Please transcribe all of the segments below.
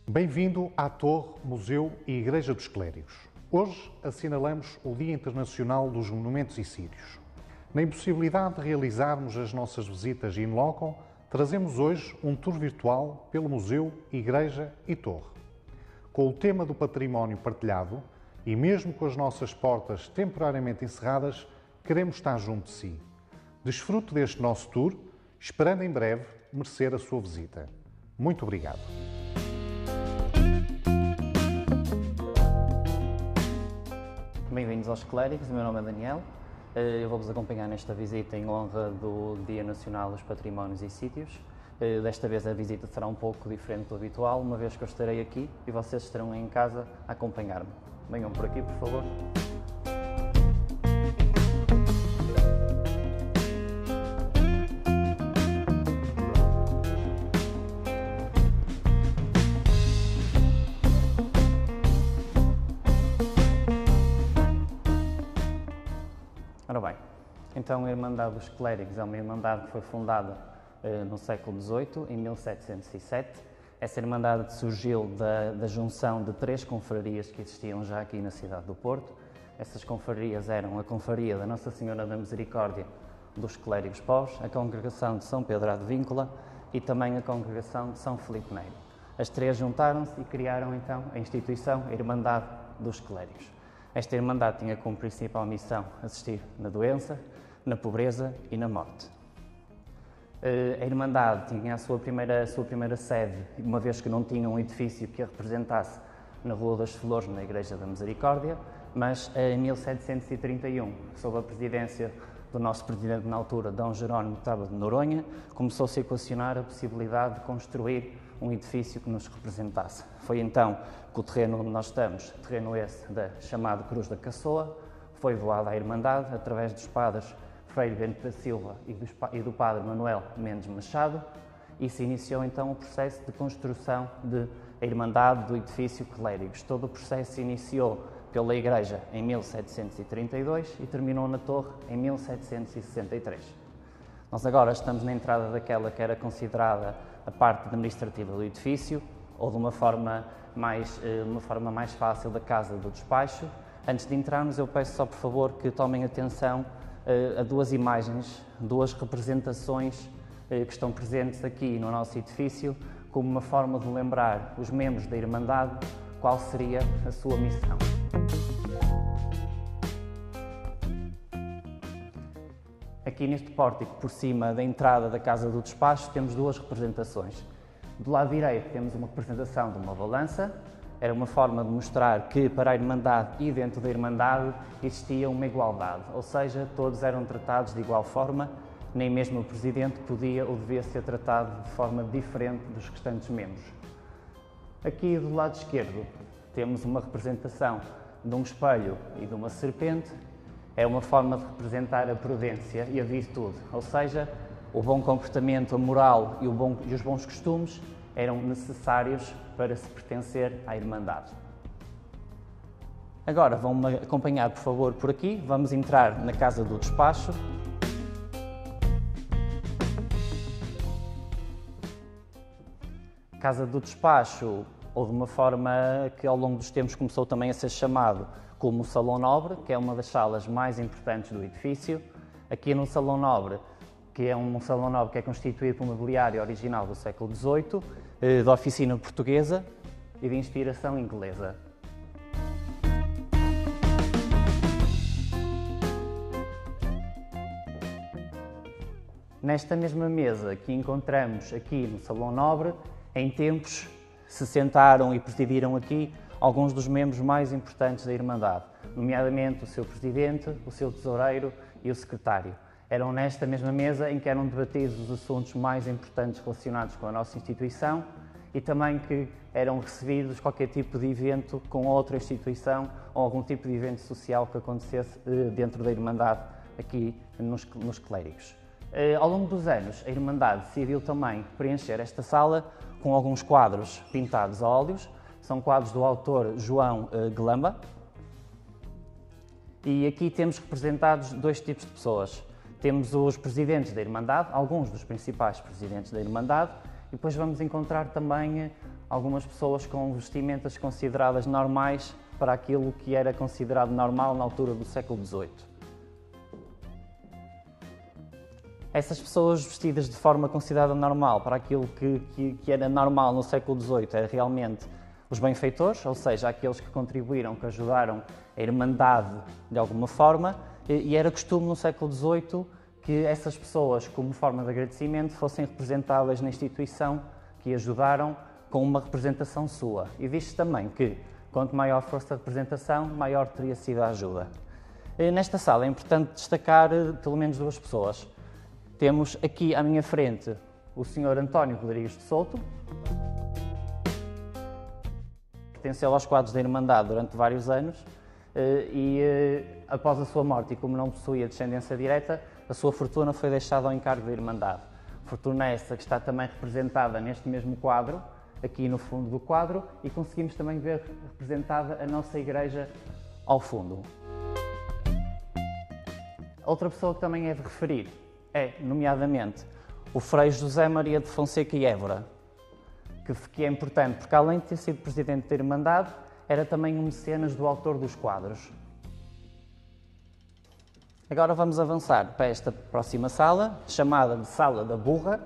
Bem-vindo à Torre, Museu e Igreja dos Clérigos. Hoje assinalamos o Dia Internacional dos Monumentos e Sítios. Na impossibilidade de realizarmos as nossas visitas in loco, trazemos hoje um tour virtual pelo Museu, Igreja e Torre. Com o tema do património partilhado e mesmo com as nossas portas temporariamente encerradas, queremos estar junto de si. Desfrute deste nosso tour, esperando em breve merecer a sua visita. Muito obrigado. Bem-vindos aos Clérigos, o meu nome é Daniel. Eu vou-vos acompanhar nesta visita em honra do Dia Nacional dos Patrimónios e Sítios. Desta vez a visita será um pouco diferente do habitual, uma vez que eu estarei aqui e vocês estarão em casa a acompanhar-me. Venham por aqui, por favor. Ora bem, então a Irmandade dos Clérigos é uma irmandade que foi fundada no século XVIII, em 1707. Essa irmandade surgiu da junção de três confrarias que existiam já aqui na cidade do Porto. Essas confrarias eram a Confraria da Nossa Senhora da Misericórdia dos Clérigos Pobres, a Congregação de São Pedro Advíncula e também a Congregação de São Filipe Neri. As três juntaram-se e criaram então a instituição, a Irmandade dos Clérigos. Esta Irmandade tinha como principal missão assistir na doença, na pobreza e na morte. A Irmandade tinha a sua primeira sede, uma vez que não tinha um edifício que a representasse na Rua das Flores, na Igreja da Misericórdia, mas em 1731, sob a presidência do nosso presidente na altura, D. Jerónimo Taba de Noronha, começou-se a equacionar a possibilidade de construir um edifício que nos representasse. Foi então que o terreno onde nós estamos, terreno esse chamado Cruz da Caçoa, foi doado à Irmandade através dos padres Frei Bento da Silva e do padre Manuel Mendes Machado, e se iniciou então o processo de construção da Irmandade do edifício Clérigos. Todo o processo se iniciou pela Igreja em 1732 e terminou na Torre em 1763. Nós agora estamos na entrada daquela que era considerada a parte administrativa do edifício, ou de uma forma mais fácil da Casa do Despacho. Antes de entrarmos, eu peço só, por favor, que tomem atenção a duas imagens, duas representações que estão presentes aqui no nosso edifício, como uma forma de lembrar os membros da Irmandade qual seria a sua missão. Aqui neste pórtico, por cima da entrada da Casa do Despacho, temos duas representações. Do lado direito temos uma representação de uma balança. Era uma forma de mostrar que para a Irmandade e dentro da Irmandade existia uma igualdade, ou seja, todos eram tratados de igual forma, nem mesmo o Presidente podia ou devia ser tratado de forma diferente dos restantes membros. Aqui do lado esquerdo temos uma representação de um espelho e de uma serpente. É uma forma de representar a prudência e a virtude, ou seja, o bom comportamento, a moral e os bons costumes eram necessários para se pertencer à Irmandade. Agora vão-me acompanhar, por favor, por aqui. Vamos entrar na Casa do Despacho. Casa do Despacho, ou de uma forma que ao longo dos tempos começou também a ser chamado como o Salão Nobre, que é uma das salas mais importantes do edifício. Aqui no Salão Nobre, que é um salão nobre que é constituído por mobiliário original do século XVIII, da oficina portuguesa e de inspiração inglesa. Nesta mesma mesa que encontramos aqui no Salão Nobre, em tempos se sentaram e presidiram aqui alguns dos membros mais importantes da Irmandade, nomeadamente o seu presidente, o seu tesoureiro e o secretário. Eram nesta mesma mesa em que eram debatidos os assuntos mais importantes relacionados com a nossa instituição e também que eram recebidos qualquer tipo de evento com outra instituição ou algum tipo de evento social que acontecesse dentro da Irmandade aqui nos Clérigos. Ao longo dos anos, a Irmandade decidiu também preencher esta sala com alguns quadros pintados a óleos. São quadros do autor João Glamba. E aqui temos representados dois tipos de pessoas. Temos os presidentes da Irmandade, alguns dos principais presidentes da Irmandade, e depois vamos encontrar também algumas pessoas com vestimentas consideradas normais para aquilo que era considerado normal na altura do século XVIII. Essas pessoas vestidas de forma considerada normal para aquilo que era normal no século XVIII era realmente os benfeitores, ou seja, aqueles que contribuíram, que ajudaram a Irmandade de alguma forma, e era costume no século XVIII que essas pessoas, como forma de agradecimento, fossem representadas na instituição que ajudaram com uma representação sua. E diz-se também que, quanto maior fosse a representação, maior teria sido a ajuda. Nesta sala é importante destacar pelo menos duas pessoas. Temos aqui à minha frente o Sr. António Rodrigues de Souto, que pertenceu aos quadros da Irmandade durante vários anos e após a sua morte, e como não possuía descendência direta, a sua fortuna foi deixada ao encargo da Irmandade. Fortuna essa que está também representada neste mesmo quadro, aqui no fundo do quadro, e conseguimos também ver representada a nossa igreja ao fundo. Outra pessoa que também é de referir é, nomeadamente, o Frei José Maria de Fonseca e Évora, que é importante porque, além de ter sido presidente da Irmandade, era também um mecenas do autor dos quadros. Agora vamos avançar para esta próxima sala, chamada de Sala da Burra.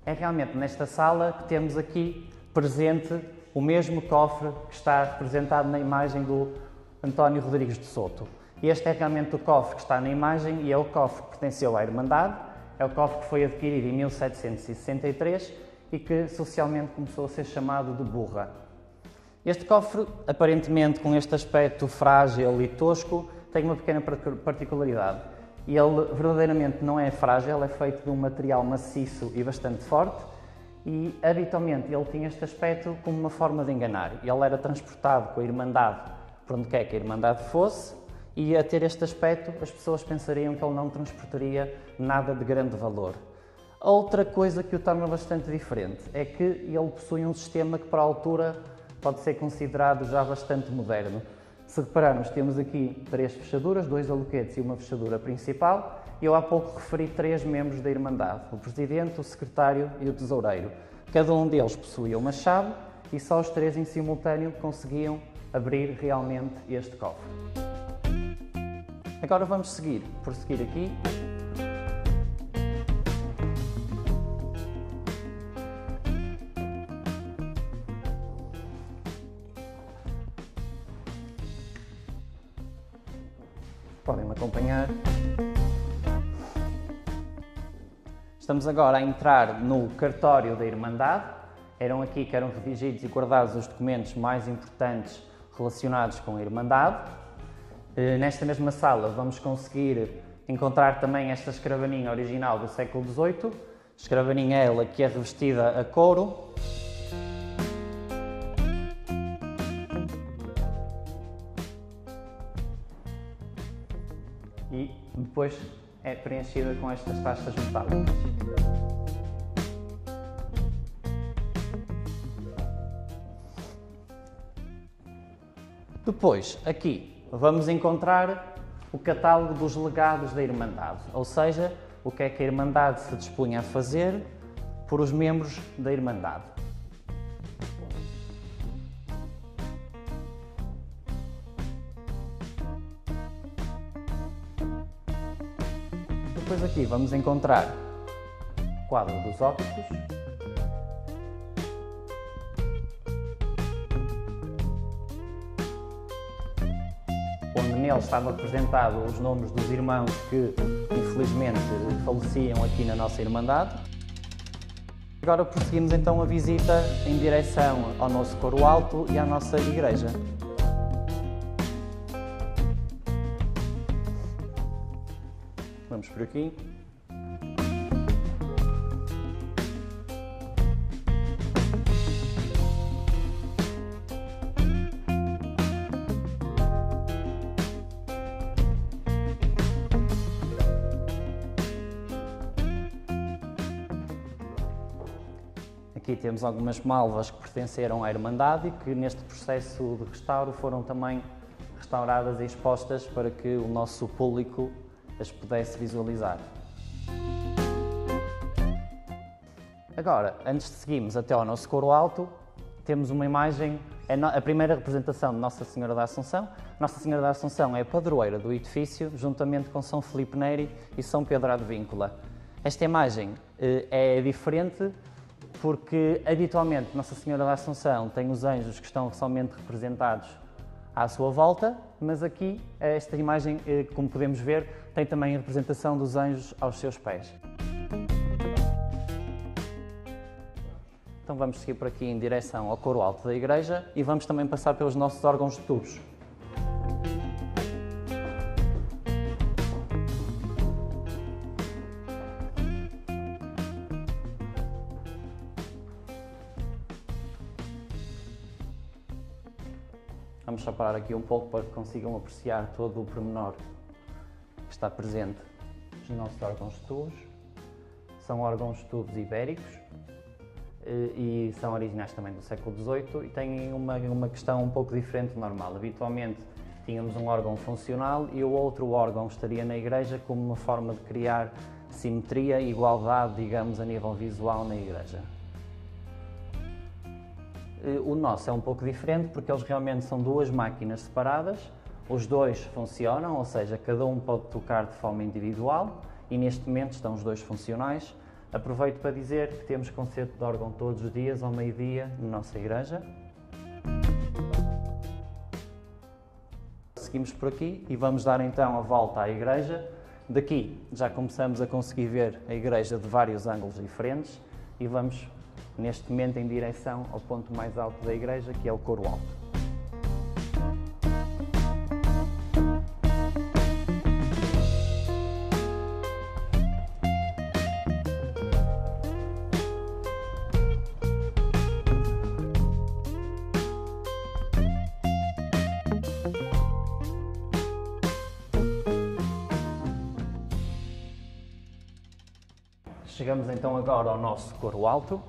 É realmente nesta sala que temos aqui presente o mesmo cofre que está representado na imagem do António Rodrigues de Souto. Este é realmente o cofre que está na imagem e é o cofre que pertenceu à Irmandade, é o cofre que foi adquirido em 1763 e que socialmente começou a ser chamado de burra. Este cofre, aparentemente com este aspecto frágil e tosco, tem uma pequena particularidade. Ele verdadeiramente não é frágil, é feito de um material maciço e bastante forte, e habitualmente ele tinha este aspecto como uma forma de enganar. Ele era transportado com a Irmandade por onde quer que a Irmandade fosse, e a ter este aspecto as pessoas pensariam que ele não transportaria nada de grande valor. Outra coisa que o torna bastante diferente é que ele possui um sistema que para a altura pode ser considerado já bastante moderno. Se repararmos, temos aqui 3 fechaduras, 2 aloquetes e uma fechadura principal. Eu há pouco referi 3 membros da Irmandade, o Presidente, o Secretário e o Tesoureiro. Cada um deles possuía uma chave e só os 3 em simultâneo conseguiam abrir realmente este cofre. Agora vamos prosseguir aqui. Podem-me acompanhar. Estamos agora a entrar no cartório da Irmandade. Eram aqui que eram redigidos e guardados os documentos mais importantes relacionados com a Irmandade. Nesta mesma sala vamos conseguir encontrar também esta escrivaninha original do século XVIII. Escrivaninha ela que é revestida a couro. E depois é preenchida com estas taxas metálicas. Depois, aqui, vamos encontrar o catálogo dos legados da Irmandade, ou seja, o que é que a Irmandade se dispunha a fazer por os membros da Irmandade. Depois aqui vamos encontrar o quadro dos óbitos, onde nele estava representado os nomes dos irmãos que infelizmente faleciam aqui na nossa Irmandade. Agora prosseguimos então a visita em direção ao nosso coro alto e à nossa igreja. Vamos por aqui. Aqui temos algumas malvas que pertenceram à Irmandade e que neste processo de restauro foram também restauradas e expostas para que o nosso público as pudesse visualizar. Agora, antes de seguirmos até ao nosso coro alto, temos uma imagem, a primeira representação de Nossa Senhora da Assunção. Nossa Senhora da Assunção é a padroeira do edifício, juntamente com São Filipe Neri e São Pedro Advíncula. Esta imagem é diferente porque, habitualmente, Nossa Senhora da Assunção tem os anjos que estão somente representados à sua volta, mas aqui, esta imagem, como podemos ver, tem também a representação dos anjos aos seus pés. Então vamos seguir por aqui em direção ao coro alto da igreja e vamos também passar pelos nossos órgãos de tubos. Vamos só parar aqui um pouco para que consigam apreciar todo o pormenor que está presente nos nossos órgãos de tubos. São órgãos de tubos ibéricos e são originais também do século XVIII e têm uma questão um pouco diferente do normal. Habitualmente tínhamos um órgão funcional e o outro órgão estaria na igreja como uma forma de criar simetria e igualdade, digamos, a nível visual na igreja. O nosso é um pouco diferente porque eles realmente são duas máquinas separadas, os dois funcionam, ou seja, cada um pode tocar de forma individual e neste momento estão os dois funcionais. Aproveito para dizer que temos concerto de órgão todos os dias, ao meio-dia, na nossa igreja. Seguimos por aqui e vamos dar então a volta à igreja. Daqui já começamos a conseguir ver a igreja de vários ângulos diferentes e vamos neste momento em direção ao ponto mais alto da igreja, que é o coro alto. Chegamos então agora ao nosso coro alto.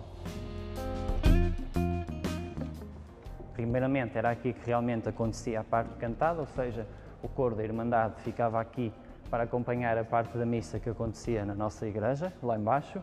Primeiramente era aqui que realmente acontecia a parte cantada, ou seja, o coro da Irmandade ficava aqui para acompanhar a parte da missa que acontecia na nossa igreja, lá embaixo.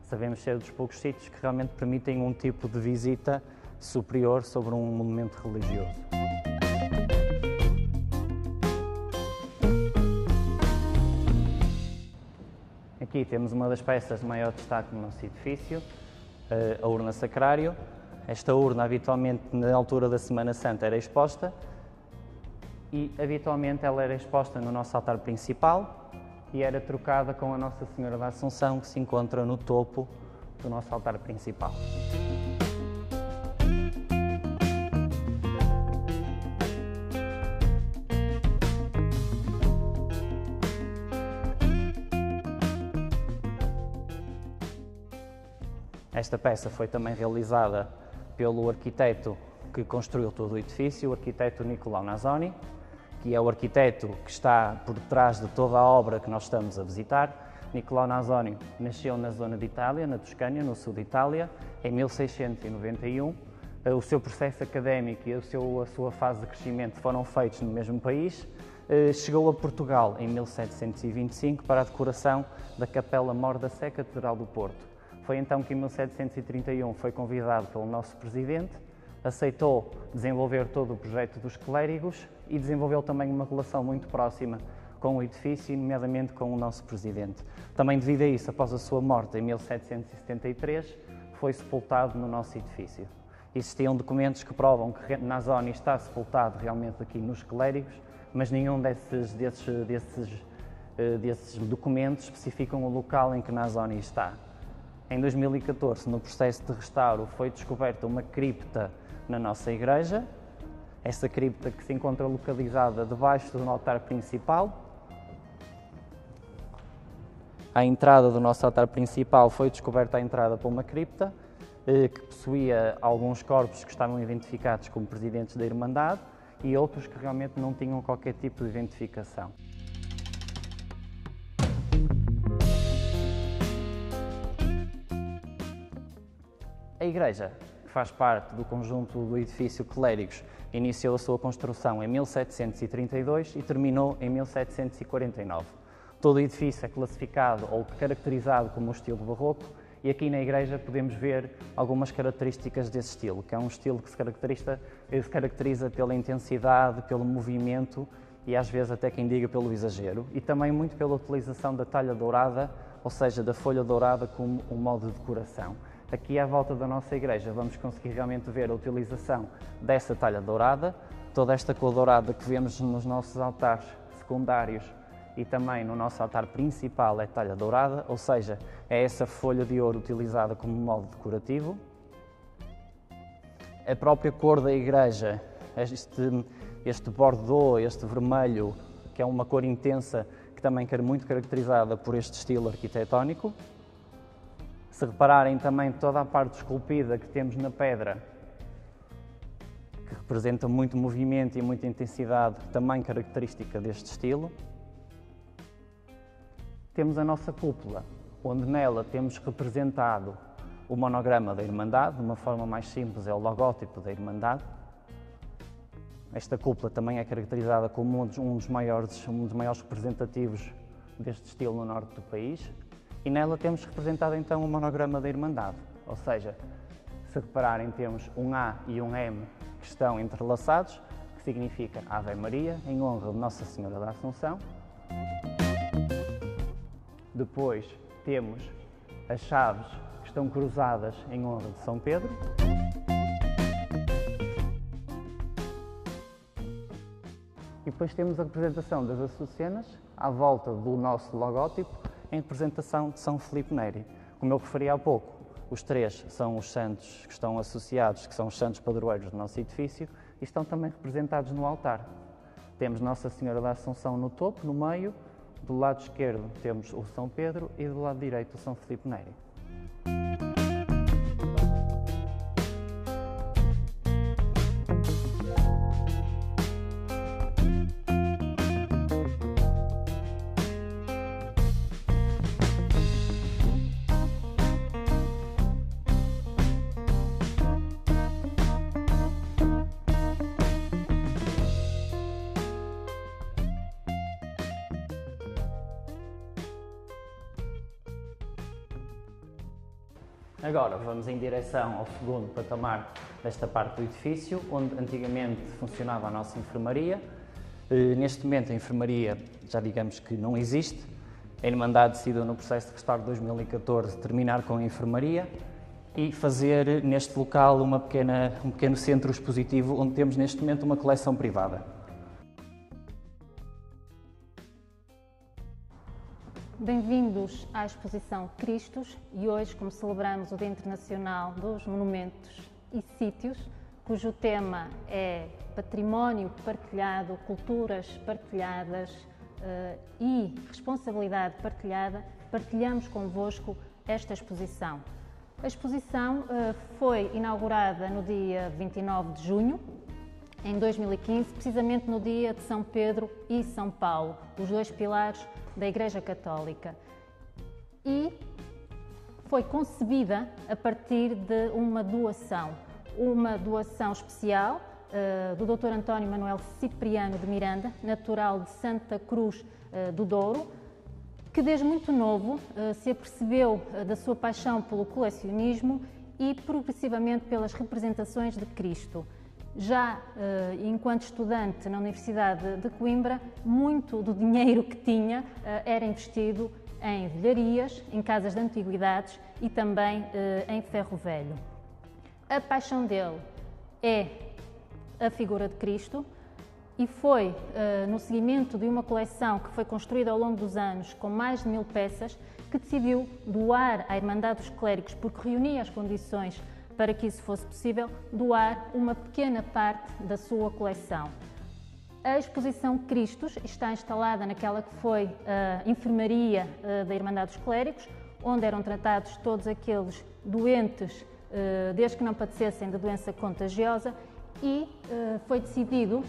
Sabemos ser dos poucos sítios que realmente permitem um tipo de visita superior sobre um monumento religioso. Aqui temos uma das peças de maior destaque no nosso edifício, a urna sacrário. Esta urna habitualmente na altura da Semana Santa era exposta e habitualmente ela era exposta no nosso altar principal e era trocada com a Nossa Senhora da Assunção, que se encontra no topo do nosso altar principal. Esta peça foi também realizada pelo arquiteto que construiu todo o edifício, o arquiteto Nicolau Nasoni, que é o arquiteto que está por trás de toda a obra que nós estamos a visitar. Nicolau Nasoni nasceu na zona de Itália, na Toscânia, no sul de Itália, em 1691. O seu processo académico e a sua fase de crescimento foram feitos no mesmo país. Chegou a Portugal em 1725 para a decoração da Capela Mor da Sé, Catedral do Porto. Foi então que em 1731 foi convidado pelo nosso presidente, aceitou desenvolver todo o projeto dos clérigos e desenvolveu também uma relação muito próxima com o edifício, nomeadamente com o nosso presidente. Também devido a isso, após a sua morte em 1773, foi sepultado no nosso edifício. Existiam documentos que provam que Nasoni está sepultado realmente aqui nos clérigos, mas nenhum desses documentos especificam o local em que Nasoni está. Em 2014, no processo de restauro, foi descoberta uma cripta na nossa igreja. Essa cripta que se encontra localizada debaixo do altar principal. À entrada do nosso altar principal foi descoberta a entrada para uma cripta que possuía alguns corpos que estavam identificados como presidentes da Irmandade e outros que realmente não tinham qualquer tipo de identificação. A igreja, que faz parte do conjunto do edifício Clérigos, iniciou a sua construção em 1732 e terminou em 1749. Todo o edifício é classificado ou caracterizado como o estilo barroco e aqui na igreja podemos ver algumas características desse estilo, que é um estilo que se caracteriza pela intensidade, pelo movimento e às vezes até quem diga pelo exagero, e também muito pela utilização da talha dourada, ou seja, da folha dourada como um modo de decoração. Aqui à volta da nossa igreja vamos conseguir realmente ver a utilização dessa talha dourada, toda esta cor dourada que vemos nos nossos altares secundários e também no nosso altar principal é talha dourada, ou seja, é essa folha de ouro utilizada como modo decorativo. A própria cor da igreja, este bordô, este vermelho, que é uma cor intensa, que também é muito caracterizada por este estilo arquitetónico. Se repararem também toda a parte esculpida que temos na pedra, que representa muito movimento e muita intensidade, também característica deste estilo. Temos a nossa cúpula, onde nela temos representado o monograma da Irmandade, de uma forma mais simples é o logótipo da Irmandade. Esta cúpula também é caracterizada como um dos maiores representativos deste estilo no norte do país. E nela temos representado então o monograma da Irmandade, ou seja, se repararem temos um A e um M que estão entrelaçados, que significa Ave Maria, em honra de Nossa Senhora da Assunção. Depois temos as chaves que estão cruzadas em honra de São Pedro. E depois temos a representação das açucenas à volta do nosso logótipo, em representação de São Filipe Neri. Como eu referi há pouco, os três são os santos que estão associados, que são os santos padroeiros do nosso edifício, e estão também representados no altar. Temos Nossa Senhora da Assunção no topo, no meio, do lado esquerdo temos o São Pedro e do lado direito o São Filipe Neri. Agora vamos em direção ao segundo patamar desta parte do edifício, onde antigamente funcionava a nossa enfermaria. Neste momento a enfermaria já digamos que não existe. A Irmandade decidiu no processo de restauro de 2014 terminar com a enfermaria e fazer neste local um pequeno centro expositivo onde temos neste momento uma coleção privada. Bem-vindos à exposição Cristos e hoje, como celebramos o Dia Internacional dos Monumentos e Sítios, cujo tema é património partilhado, culturas partilhadas e responsabilidade partilhada, partilhamos convosco esta exposição. A exposição foi inaugurada no dia 29 de junho, em 2015, precisamente no dia de São Pedro e São Paulo, os dois pilares da Igreja Católica. E foi concebida a partir de uma doação especial do Dr. António Manuel Cipriano de Miranda, natural de Santa Cruz do Douro, que desde muito novo se apercebeu da sua paixão pelo colecionismo e progressivamente pelas representações de Cristo. Já enquanto estudante na Universidade de Coimbra, muito do dinheiro que tinha era investido em velharias, em casas de antiguidades e também em ferro velho. A paixão dele é a figura de Cristo e foi no seguimento de uma coleção que foi construída ao longo dos anos com mais de 1000 peças que decidiu doar à Irmandade dos Clérigos, porque reunia as condições para que isso fosse possível, doar uma pequena parte da sua coleção. A exposição Cristos está instalada naquela que foi a enfermaria da Irmandade dos Clérigos, onde eram tratados todos aqueles doentes, desde que não padecessem de doença contagiosa, e foi decidido,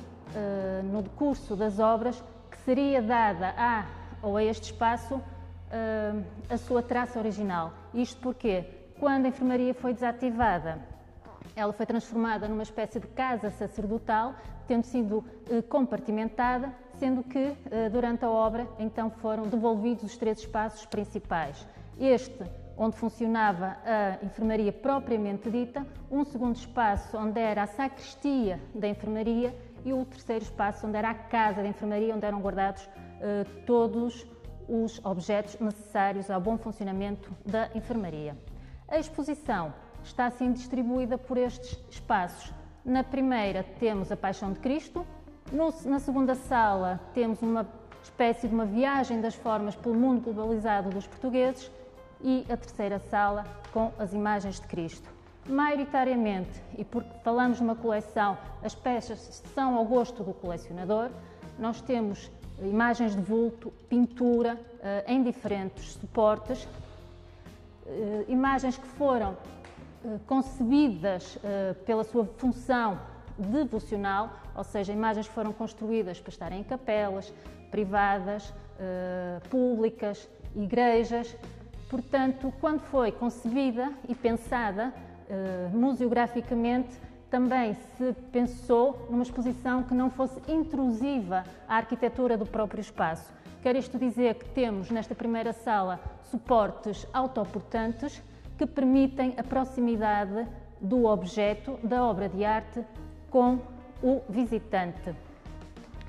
no decurso das obras, que seria dada a este espaço a sua traça original. Isto porque, quando a enfermaria foi desativada, ela foi transformada numa espécie de casa sacerdotal, tendo sido compartimentada, sendo que, durante a obra, então foram devolvidos os 3 espaços principais. Este, onde funcionava a enfermaria propriamente dita, um segundo espaço onde era a sacristia da enfermaria e o terceiro espaço onde era a casa da enfermaria, onde eram guardados todos os objetos necessários ao bom funcionamento da enfermaria. A exposição está assim distribuída por estes espaços. Na primeira temos a Paixão de Cristo, na segunda sala temos uma espécie de uma viagem das formas pelo mundo globalizado dos portugueses e a terceira sala com as imagens de Cristo. Maioritariamente, e porque falamos numa coleção, as peças são ao gosto do colecionador, nós temos imagens de vulto, pintura em diferentes suportes, imagens que foram concebidas pela sua função devocional, ou seja, imagens que foram construídas para estarem em capelas, privadas, públicas, igrejas. Portanto, quando foi concebida e pensada museograficamente, também se pensou numa exposição que não fosse intrusiva à arquitetura do próprio espaço. Quer isto dizer que temos nesta primeira sala suportes autoportantes que permitem a proximidade do objeto, da obra de arte, com o visitante.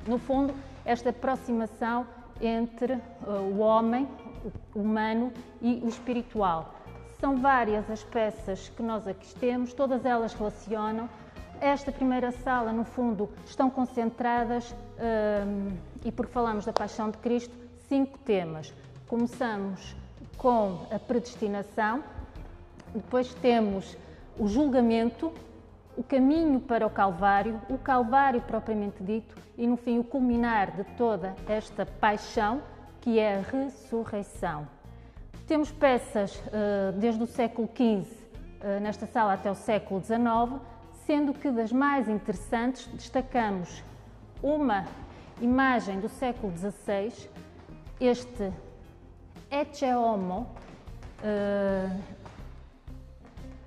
No fundo, esta aproximação entre o homem, o humano e o espiritual. São várias as peças que nós aqui temos, todas elas relacionam. Esta primeira sala, no fundo, estão concentradas, e porque falamos da Paixão de Cristo, 5 temas. Começamos com a predestinação, depois temos o julgamento, o caminho para o Calvário propriamente dito, e no fim o culminar de toda esta paixão, que é a ressurreição. Temos peças desde o século XV nesta sala até o século XIX, sendo que das mais interessantes destacamos uma imagem do século XVI, este Ecce Homo.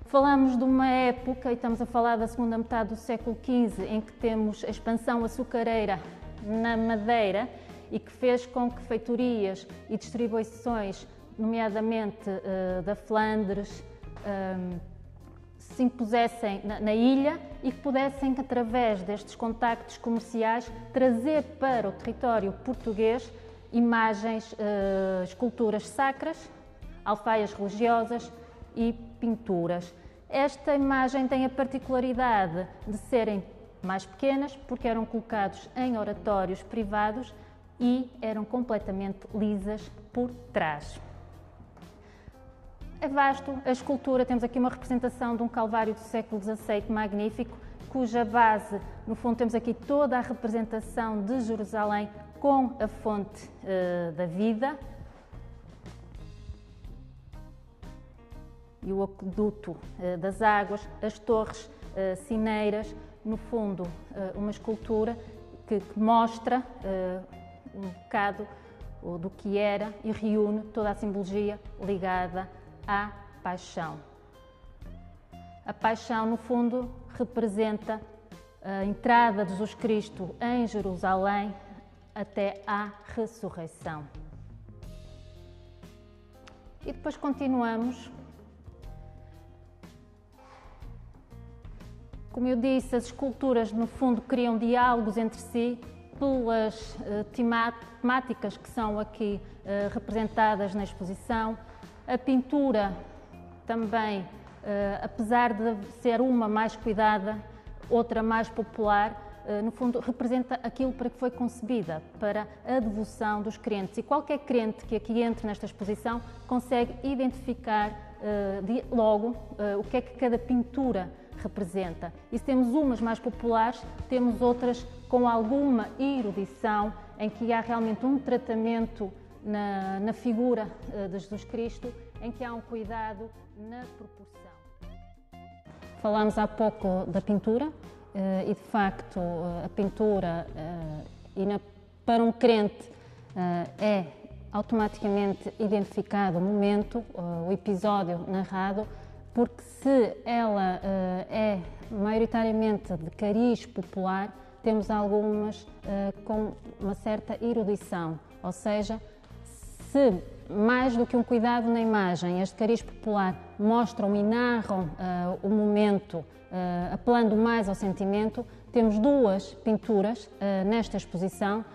Falamos de uma época, e estamos a falar da segunda metade do século XV, em que temos a expansão açucareira na Madeira e que fez com que feitorias e distribuições, nomeadamente da Flandres, se impusessem na ilha e que pudessem, através destes contactos comerciais, trazer para o território português imagens, esculturas sacras, alfaias religiosas e pinturas. Esta imagem tem a particularidade de serem mais pequenas porque eram colocados em oratórios privados e eram completamente lisas por trás. É vasto a escultura, temos aqui uma representação de um Calvário do século XVII magnífico, cuja base, no fundo, temos aqui toda a representação de Jerusalém com a fonte da vida e o aqueduto das águas, as torres sineiras, no fundo, uma escultura que mostra um bocado do que era e reúne toda a simbologia ligada à paixão. A paixão, no fundo, representa a entrada de Jesus Cristo em Jerusalém até à ressurreição. E depois continuamos. Como eu disse, as esculturas, no fundo, criam diálogos entre si pelas temáticas que são aqui representadas na exposição. A pintura também, apesar de ser uma mais cuidada, outra mais popular, no fundo, representa aquilo para que foi concebida, para a devoção dos crentes. E qualquer crente que aqui entre nesta exposição consegue identificar logo o que é que cada pintura representa. E se temos umas mais populares, temos outras com alguma erudição, em que há realmente um tratamento na figura de Jesus Cristo, em que há um cuidado na proporção. Falámos há pouco da pintura e, de facto, a pintura para um crente é automaticamente identificado o momento, o episódio narrado, porque se ela é maioritariamente de cariz popular, temos algumas com uma certa erudição, ou seja, se mais do que um cuidado na imagem, as de cariz popular mostram e narram o momento, apelando mais ao sentimento, temos duas pinturas nesta exposição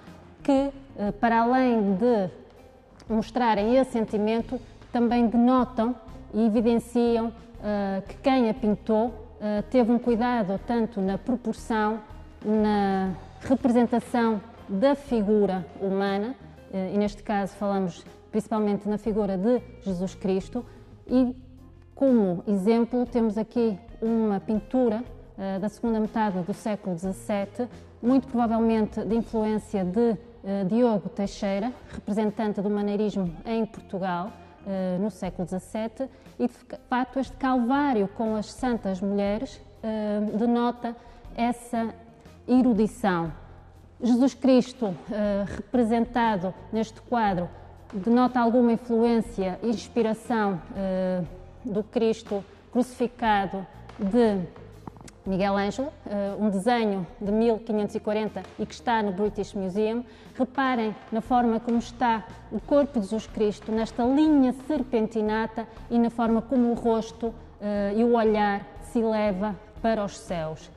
que, para além de mostrarem esse sentimento, também denotam e evidenciam que quem a pintou teve um cuidado tanto na proporção, na representação da figura humana, e neste caso falamos principalmente na figura de Jesus Cristo, e como exemplo temos aqui uma pintura da segunda metade do século XVII, muito provavelmente de influência de Diogo Teixeira, representante do maneirismo em Portugal no século XVII, e de facto este Calvário com as Santas Mulheres denota essa erudição. Jesus Cristo, representado neste quadro, denota alguma influência e inspiração do Cristo crucificado de Miguel Ângelo, um desenho de 1540 e que está no British Museum. Reparem na forma como está o corpo de Jesus Cristo, nesta linha serpentinata e na forma como o rosto e o olhar se eleva para os céus.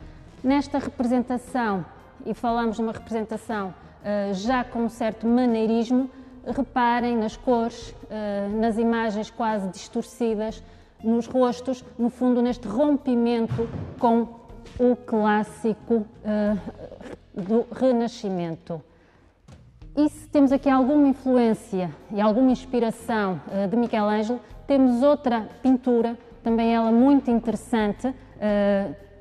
Nesta representação, e falamos de uma representação já com um certo maneirismo, reparem nas cores, nas imagens quase distorcidas, nos rostos, no fundo neste rompimento com o clássico do Renascimento. E se temos aqui alguma influência e alguma inspiração de Miguel Ângelo, temos outra pintura, também ela muito interessante,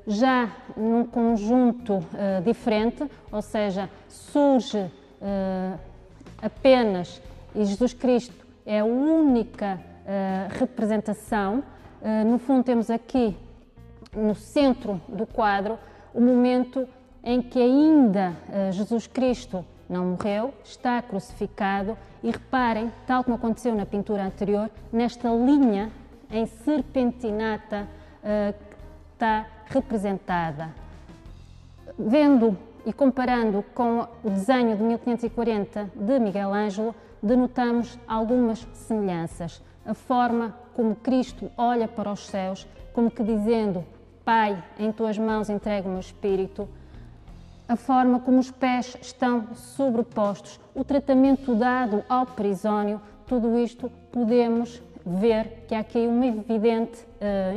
já num conjunto diferente, ou seja, surge apenas, e Jesus Cristo é a única representação. No fundo temos aqui no centro do quadro o momento em que ainda Jesus Cristo não morreu, está crucificado, e reparem, tal como aconteceu na pintura anterior, nesta linha em serpentinata que está representada. Vendo e comparando com o desenho de 1540 de Miguel Ângelo, denotamos algumas semelhanças. A forma como Cristo olha para os céus, como que dizendo: Pai, em tuas mãos entrego o meu espírito. A forma como os pés estão sobrepostos, o tratamento dado ao perisónio, tudo isto podemos ver que há aqui uma evidente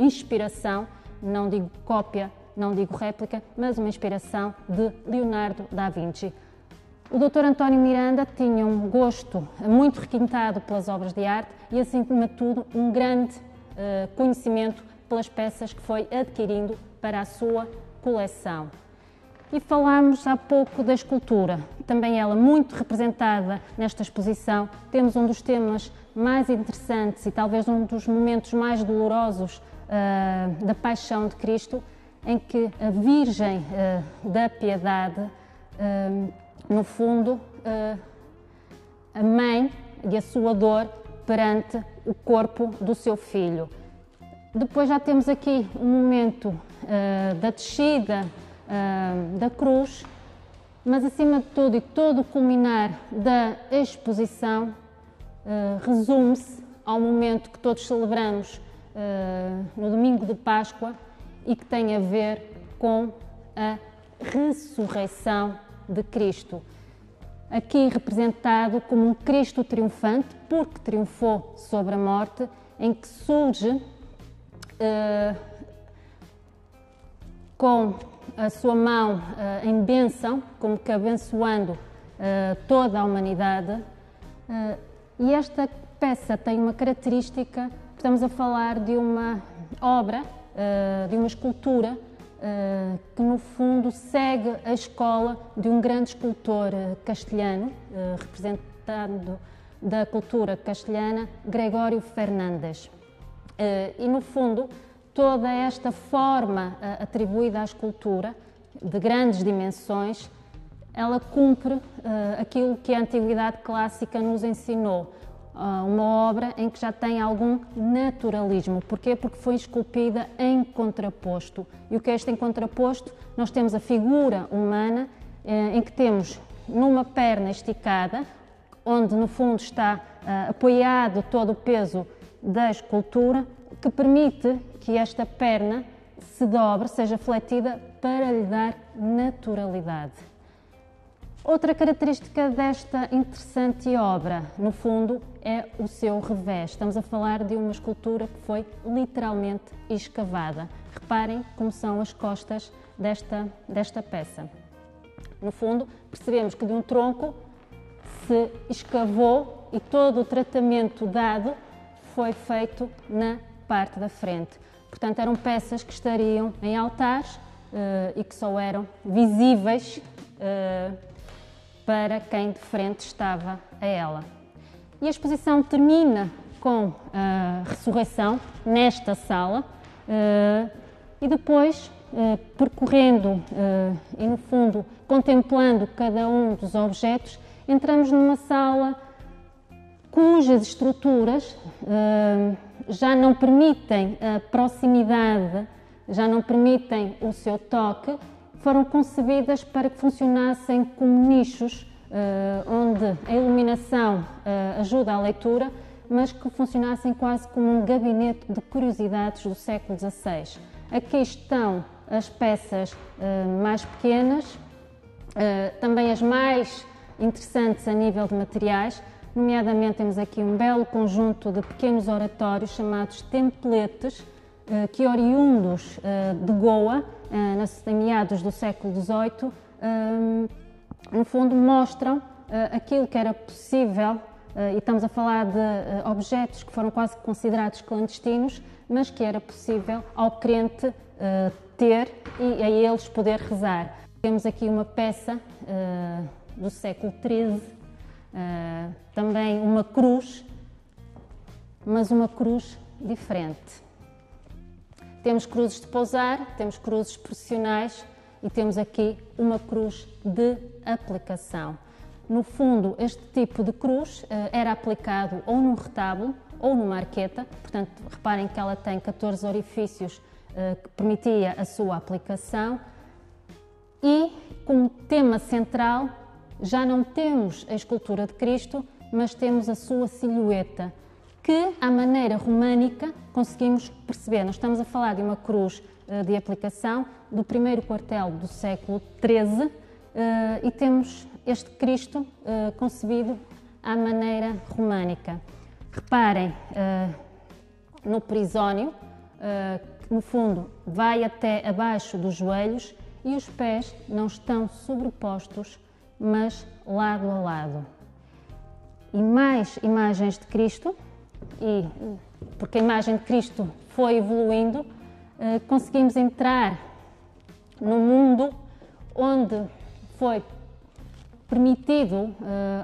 inspiração, não digo cópia, não digo réplica, mas uma inspiração de Leonardo da Vinci. O Dr. António Miranda tinha um gosto muito requintado pelas obras de arte e, acima de tudo, um grande conhecimento pelas peças que foi adquirindo para a sua coleção. E falámos há pouco da escultura, também ela muito representada nesta exposição. Temos um dos temas mais interessantes e talvez um dos momentos mais dolorosos da Paixão de Cristo, em que a Virgem da Piedade, no fundo, a mãe e a sua dor perante o corpo do seu filho. Depois já temos aqui um momento da descida da cruz, mas acima de tudo e todo o culminar da exposição resume-se ao momento que todos celebramos no domingo de Páscoa e que tem a ver com a ressurreição de Cristo. Aqui representado como um Cristo triunfante, porque triunfou sobre a morte, em que surge com a sua mão em bênção, como que abençoando toda a humanidade. E esta peça tem uma característica, estamos a falar de uma obra, de uma escultura, que no fundo segue a escola de um grande escultor castelhano, representando da cultura castelhana, Gregório Fernandes. E no fundo, toda esta forma atribuída à escultura, de grandes dimensões, ela cumpre aquilo que a Antiguidade Clássica nos ensinou. Uma obra em que já tem algum naturalismo. Porquê? Porque foi esculpida em contraposto. E o que é este em contraposto? Nós temos a figura humana em que temos numa perna esticada, onde no fundo está apoiado todo o peso da escultura, que permite que esta perna se dobre, seja fletida, para lhe dar naturalidade. Outra característica desta interessante obra, no fundo, é o seu revés. Estamos a falar de uma escultura que foi literalmente escavada. Reparem como são as costas desta peça. No fundo, percebemos que de um tronco se escavou e todo o tratamento dado foi feito na parte da frente. Portanto, eram peças que estariam em altares e que só eram visíveis para quem de frente estava a ela. E a exposição termina com a ressurreição nesta sala e depois, percorrendo e no fundo contemplando cada um dos objetos, entramos numa sala cujas estruturas já não permitem a proximidade, já não permitem o seu toque, foram concebidas para que funcionassem como nichos, onde a iluminação ajuda à leitura, mas que funcionassem quase como um gabinete de curiosidades do século XVI. Aqui estão as peças mais pequenas, também as mais interessantes a nível de materiais, nomeadamente temos aqui um belo conjunto de pequenos oratórios chamados templetes, que oriundos de Goa, em meados do século XVIII, no fundo mostram aquilo que era possível, e estamos a falar de objetos que foram quase considerados clandestinos, mas que era possível ao crente ter e a eles poder rezar. Temos aqui uma peça do século XIII, também uma cruz, mas uma cruz diferente. Temos cruzes de pousar, temos cruzes processionais e temos aqui uma cruz de aplicação. No fundo, este tipo de cruz era aplicado ou num retábulo ou numa arqueta, portanto, reparem que ela tem 14 orifícios que permitia a sua aplicação e, como tema central, já não temos a escultura de Cristo, mas temos a sua silhueta, que, à maneira românica, conseguimos perceber. Nós estamos a falar de uma cruz de aplicação do primeiro quartel do século XIII e temos este Cristo concebido à maneira românica. Reparem no perisónio, que no fundo vai até abaixo dos joelhos e os pés não estão sobrepostos, mas lado a lado. E mais imagens de Cristo, e porque a imagem de Cristo foi evoluindo, conseguimos entrar no mundo onde foi permitido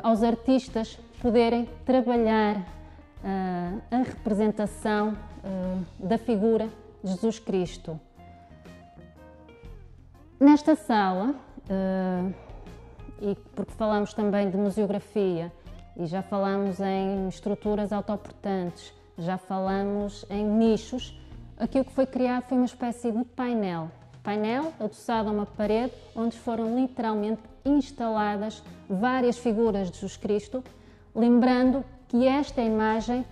aos artistas poderem trabalhar a representação da figura de Jesus Cristo. Nesta sala, e porque falamos também de museografia, e já falamos em estruturas autoportantes, já falamos em nichos, aquilo que foi criado foi uma espécie de painel adoçado a uma parede, onde foram literalmente instaladas várias figuras de Jesus Cristo, lembrando que esta é a imagem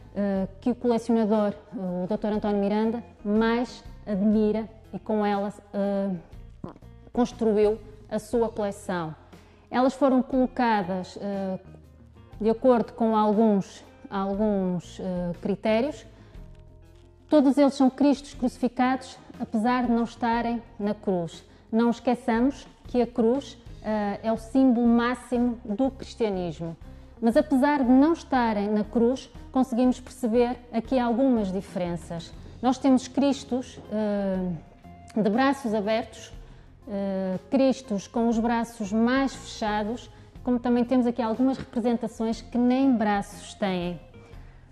que o colecionador, o Dr. António Miranda, mais admira e com ela construiu a sua coleção. Elas foram colocadas de acordo com alguns critérios. Todos eles são Cristos crucificados, apesar de não estarem na cruz. Não esqueçamos que a cruz é o símbolo máximo do cristianismo. Mas apesar de não estarem na cruz, conseguimos perceber aqui algumas diferenças. Nós temos Cristos de braços abertos, Cristos com os braços mais fechados, como também temos aqui algumas representações que nem braços têm.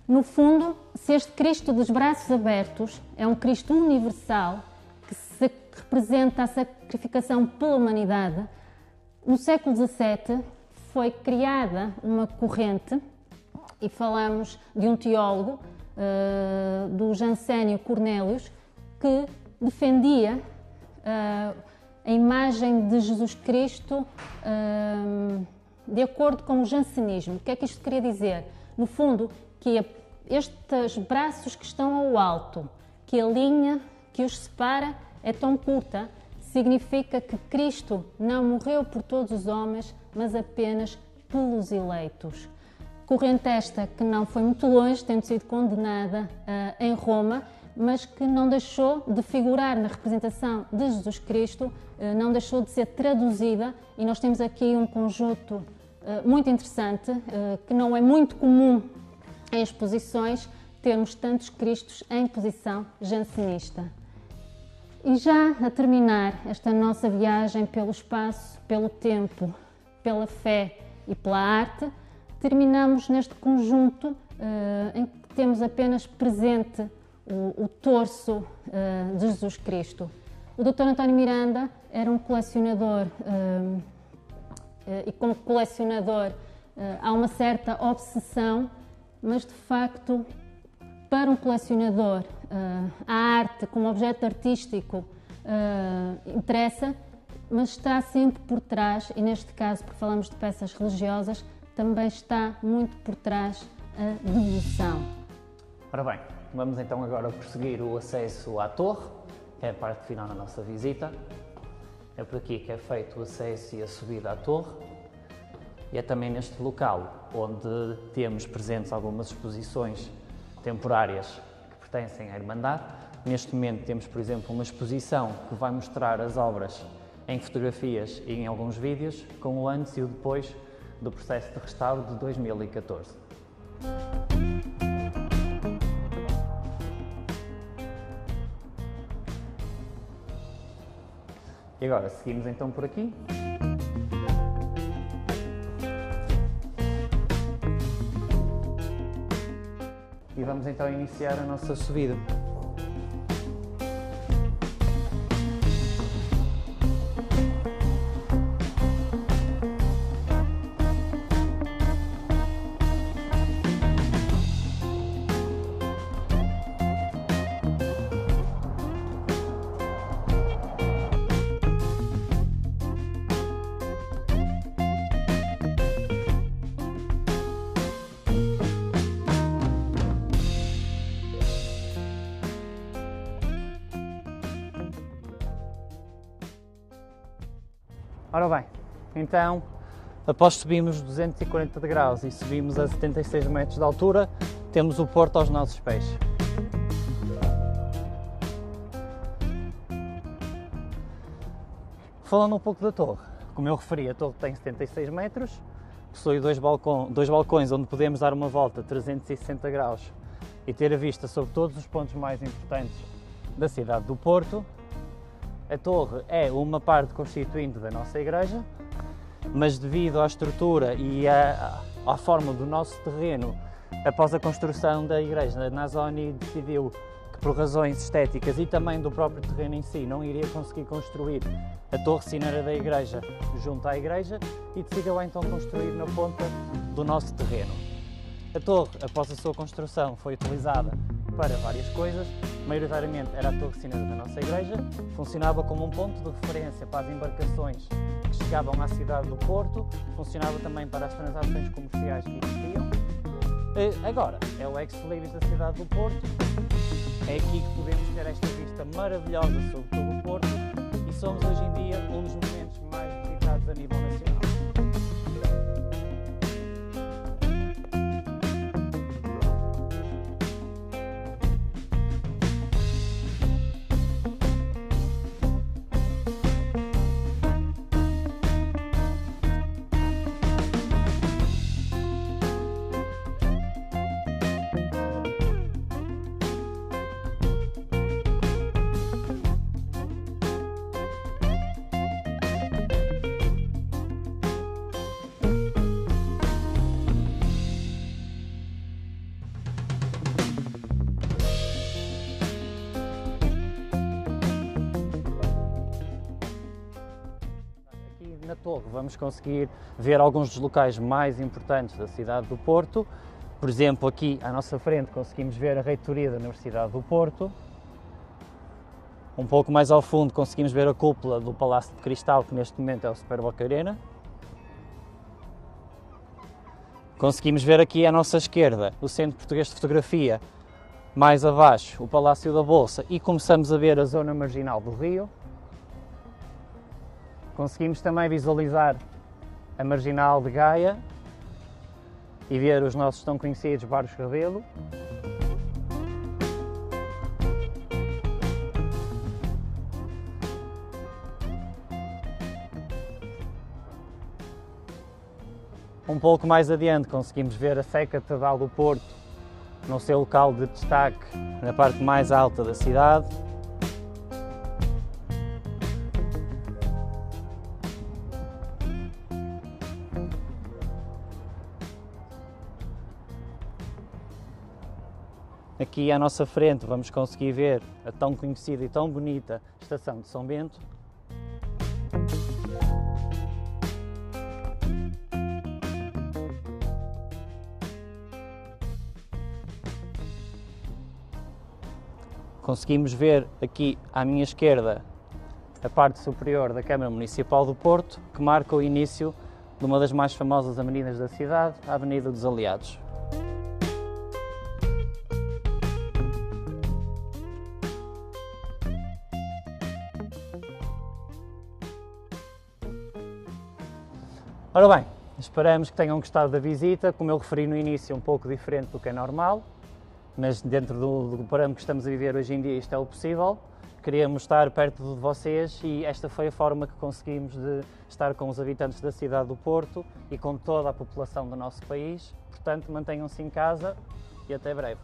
No fundo, se este Cristo dos braços abertos é um Cristo universal, que representa a sacrificação pela humanidade, no século XVII foi criada uma corrente, e falamos de um teólogo, do Jansênio Cornélios, que defendia a imagem de Jesus Cristo de acordo com o jansenismo. O que é que isto queria dizer? No fundo, que estes braços que estão ao alto, que a linha que os separa é tão curta, significa que Cristo não morreu por todos os homens, mas apenas pelos eleitos. Corrente esta que não foi muito longe, tendo sido condenada em Roma, mas que não deixou de figurar na representação de Jesus Cristo, não deixou de ser traduzida, e nós temos aqui um conjunto muito interessante, que não é muito comum em exposições, termos tantos Cristos em posição jansenista. E já a terminar esta nossa viagem pelo espaço, pelo tempo, pela fé e pela arte, terminamos neste conjunto em que temos apenas presente o torso de Jesus Cristo. O Dr. António Miranda era um colecionador e como colecionador há uma certa obsessão, mas de facto para um colecionador a arte como objeto artístico interessa, mas está sempre por trás, e neste caso, porque falamos de peças religiosas, também está muito por trás a devoção. Ora bem, vamos então agora prosseguir o acesso à torre, que é a parte final da nossa visita. É por aqui que é feito o acesso e a subida à torre, e é também neste local onde temos presentes algumas exposições temporárias que pertencem à Irmandade. Neste momento temos, por exemplo, uma exposição que vai mostrar as obras em fotografias e em alguns vídeos, com o antes e o depois do processo de restauro de 2014. E agora seguimos então por aqui. E vamos então iniciar a nossa subida. Ora bem, então, após subirmos 240 graus e subimos a 76 metros de altura, temos o porto aos nossos pés. Falando um pouco da torre, como eu referi, a torre tem 76 metros, possui dois balcões onde podemos dar uma volta 360 graus e ter a vista sobre todos os pontos mais importantes da cidade do Porto. A torre é uma parte constituinte da nossa igreja, mas devido à estrutura e à forma do nosso terreno, após a construção da igreja, a Nasoni decidiu que por razões estéticas e também do próprio terreno em si não iria conseguir construir a torre sineira da igreja junto à igreja e decidiu então construir na ponta do nosso terreno. A torre, após a sua construção, foi utilizada para várias coisas, maioritariamente era a torre sineira da nossa igreja, funcionava como um ponto de referência para as embarcações que chegavam à cidade do Porto, funcionava também para as transações comerciais que existiam. Agora, é o ex-libris da cidade do Porto, é aqui que podemos ter esta vista maravilhosa sobre todo o Porto e somos hoje em dia um dos monumentos mais visitados a nível nacional. torre vamos conseguir ver alguns dos locais mais importantes da cidade do Porto. Por exemplo, aqui à nossa frente conseguimos ver a reitoria da Universidade do Porto. Um pouco mais ao fundo conseguimos ver a cúpula do Palácio de Cristal, que neste momento é o Superboc Arena. Conseguimos ver aqui à nossa esquerda o Centro Português de Fotografia, mais abaixo o Palácio da Bolsa, e começamos a ver a zona marginal do Rio. Conseguimos também visualizar a Marginal de Gaia e ver os nossos tão conhecidos Bares Rebelo. Um pouco mais adiante conseguimos ver a Sé Catedral do Porto no seu local de destaque na parte mais alta da cidade. Aqui à nossa frente vamos conseguir ver a tão conhecida e tão bonita Estação de São Bento. Conseguimos ver aqui à minha esquerda a parte superior da Câmara Municipal do Porto, que marca o início de uma das mais famosas avenidas da cidade, a Avenida dos Aliados. Ora bem, esperamos que tenham gostado da visita. Como eu referi no início, um pouco diferente do que é normal, mas dentro do parâmetro que estamos a viver hoje em dia isto é o possível. Queríamos estar perto de vocês e esta foi a forma que conseguimos de estar com os habitantes da cidade do Porto e com toda a população do nosso país. Portanto, mantenham-se em casa e até breve.